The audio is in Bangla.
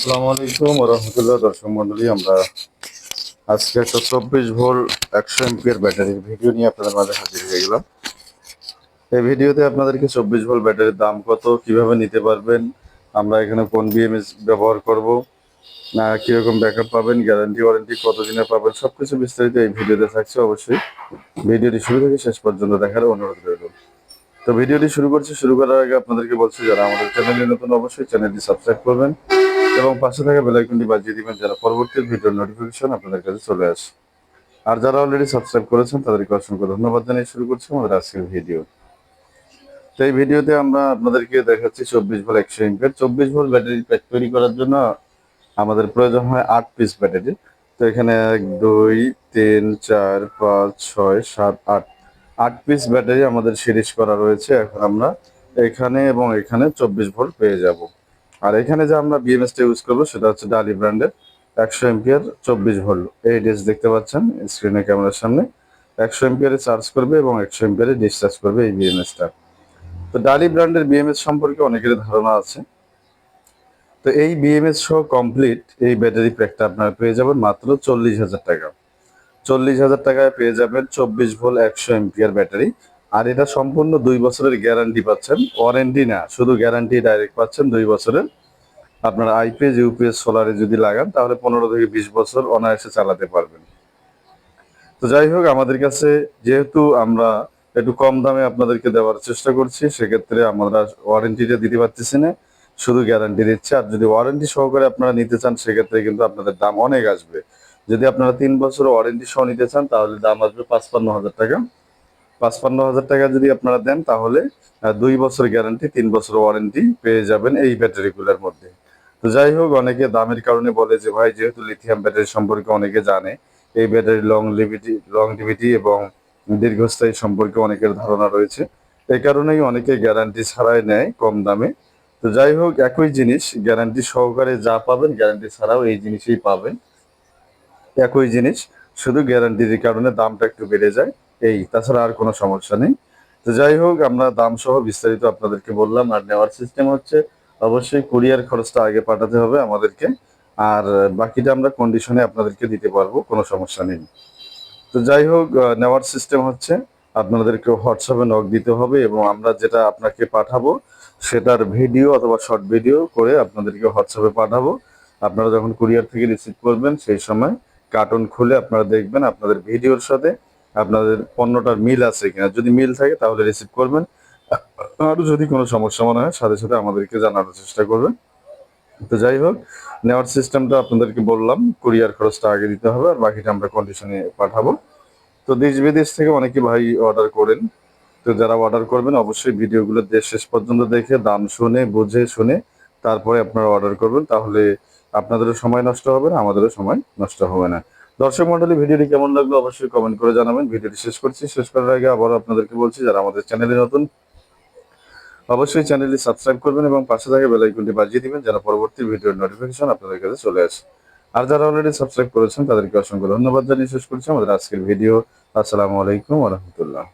আসসালামু আলাইকুম ওয়া রাহমাতুল্লাহ। দর্শক মণ্ডলী, আমরা আজকে একটা 24 ভোল্ট 100 এমপিআর ব্যাটারির ভিডিও নিয়ে আপনাদের মাঝে হাজির হয়ে গেলাম। এই ভিডিওতে আপনাদেরকে 24 ভোল্ট ব্যাটারির দাম কত, কিভাবে নিতে পারবেন, আমরা এখানে কোন বিএমএস ব্যবহার করব, কিরকম ব্যাকআপ পাবেন, গ্যারান্টি ওয়ারেন্টি কতদিনে পাবেন, সবকিছু বিস্তারিত এই ভিডিওতে থাকছে। অবশ্যই ভিডিওটি শুরু থেকে শেষ পর্যন্ত দেখার অনুরোধ রইল। তো ভিডিওটি শুরু করার আগে আপনাদেরকে বলছি, যারা আমাদের চ্যানেলে নতুন অবশ্যই চ্যানেলটি সাবস্ক্রাইব করবেন এবং পাশে থাকা বেল আইকনটি বাজিয়ে দিবেন, যারা পরবর্তী ভিডিওর নোটিফিকেশন আপনাদের কাছে চলে আসে। আর যারা অলরেডি সাবস্ক্রাইব করেছেন তাদেরকে অসংখ্য ধন্যবাদ জানিয়ে শুরু করছি আমাদের আজকের ভিডিও। তো এই ভিডিওতে আমরা আপনাদেরকে দেখাচ্ছি 24 volt 100 MPR 24 volt battery pack তৈরি করার জন্য আমাদের প্রয়োজন হয় 8 পিস ব্যাটারি। তো এখানে 1 2 3 4 5 6 7 8 8 পিস ব্যাটারি আমাদের সিরিজ করা রয়েছে। এখন আমরা এখানে এবং এখানে 24 ভোল্ট পেয়ে যাব। আর এখানে যে আমরা বিএমএসটা ইউজ করবো সেটা হচ্ছে ডালি ব্র্যান্ডের 100 এমপিআর 24 ভোল্ট। এই ডিস দেখতে পাচ্ছেন স্ক্রিনে ক্যামেরার সামনে, 100 এমপিআরে চার্জ করবে এবং 100 এমপিআরে ডিসচার্জ করবে এই বিএমএসটা। তো ডালি ব্র্যান্ডের বিএমএস সম্পর্কে অনেকের ধারণা আছে। তো এই বিএমএস সহ কমপ্লিট এই ব্যাটারি প্যাকটা আপনারা পেয়ে যাবেন মাত্র 40,000 টাকা। 40,000 টাকায় পেয়ে যাবেন 24 ভোল্ট 100 এমপিআর ব্যাটারি। আর এটা সম্পূর্ণ 2 বছরের গ্যারান্টি পাচ্ছেন, ওয়ারেন্টি না, শুধু গ্যারান্টি ডাইরেক্ট পাচ্ছেন 2 বছরের। আপনার আইপিএস ইউপিএস সোলারে যদি লাগান তাহলে 15 থেকে 20 বছর অনায়াসে চালাতে পারবেন। তো যাই হোক, আমাদের কাছে যেহেতু আমরা একটু কম দামে আপনাদেরকে দেওয়ার চেষ্টা করছি, সেক্ষেত্রে আমরা ওয়ারেন্টিটা দিতে পারতেছি না, শুধু গ্যারান্টি দিচ্ছে। আর যদি ওয়ারেন্টি সহকারে আপনারা নিতে চান সেক্ষেত্রে কিন্তু আপনাদের দাম অনেক আসবে। যদি আপনারা 3 বছর ওয়ারেন্টি সহ নিতে চান তাহলে দাম আসবে 55,000 টাকা। 55,000 টাকা যদি আপনারা দেন তাহলে 2 বছর গ্যারান্টি 3 বছর ওয়ারেন্টি পেয়ে যাবেন এই ব্যাটারিগুলোর মধ্যে। তো যাই হোক, অনেকে দামের কারণে বলে যে ভাই, যেহেতু লিথিয়াম ব্যাটারি সম্পর্কে অনেকে জানে, এই ব্যাটারি লংজিভিটি এবং দীর্ঘস্থায়ী সম্পর্কে অনেকের ধারণা রয়েছে, এই কারণেই অনেকে গ্যারান্টি ছাড়াই নেয় কম দামে। তো যাই হোক, একই জিনিস গ্যারান্টি সহকারে যা পাবেন গ্যারান্টি ছাড়াও এই জিনিসই পাবেন, একই জিনিস, শুধু গ্যারান্টির কারণে দামটা একটু বেড়ে যায়, এই, তাছাড়া আর কোনো সমস্যা নেই। তো যাই হোক, আমরা দাম সহ বিস্তারিত আপনাদেরকে বললাম। আর নেওয়ার সিস্টেম হচ্ছে অবশ্যই কুরিয়ার খরচটা আগে পাঠাতে হবে আমাদেরকে, আর বাকিটা আমরা কন্ডিশনে আপনাদেরকে দিতে পারবো, কোনো সমস্যা নেই। তো যাই হোক, নেওয়ার সিস্টেম হচ্ছে আপনাদেরকে হোয়াটসঅ্যাপে নক দিতে হবে এবং আমরা যেটা আপনাকে পাঠাবো সেটার ভিডিও অথবা শর্ট ভিডিও করে আপনাদেরকে হোয়াটসঅ্যাপে পাঠাবো। আপনারা যখন কুরিয়ার থেকে রিসিভ করবেন সেই সময় কার্টুন খুলে আপনারা দেখবেন আপনাদের ভিডিওর সাথে আপনাদের পণ্যটার মিল আছে কিনা। যদি মিল থাকে তাহলে রিসিভ করবেন, আর যদি কোনো সমস্যা মনে হয় সাথে সাথে আমাদেরকে জানানোর চেষ্টা করবেন। তো যাই হোক, নেওয়ার সিস্টেমটা আপনাদেরকে বললাম, কুরিয়ার খরচটা আগে দিতে হবে আর বাকিটা আমরা কন্ডিশনে পাঠাবো। তো দেশ বিদেশ থেকে অনেকে ভাই অর্ডার করেন। তো যারা অর্ডার করবেন অবশ্যই ভিডিওগুলো দেশ শেষ পর্যন্ত দেখে দাম শুনে বুঝে শুনে তারপরে আপনারা অর্ডার করবেন, তাহলে আপনাদেরও সময় নষ্ট হবে না, আমাদেরও সময় নষ্ট হবে না। দর্শক মন্ডলী, ভিডিওটি কেমন লাগলো অবশ্যই কমেন্ট করে জানাবেন। ভিডিওটি শেষ করছি, শেষ করার আগে আবারও আপনাদেরকে বলছি, যারা আমাদের চ্যানেলে নতুন অবশ্যই চ্যানেলটি সাবস্ক্রাইব করবেন এবং পাশে থাকা বেল আইকনটি বাজিয়ে দিবেন, যেন পরবর্তী ভিডিওর নোটিফিকেশন আপনাদের কাছে চলে আসে। আর যারা অলরেডি সাবস্ক্রাইব করেছেন তাদেরকে অসংখ্য ধন্যবাদ জানিয়ে শেষ করছি আমাদের আজকের ভিডিও। আসসালামু আলাইকুম ওয়া রাহমাতুল্লাহ।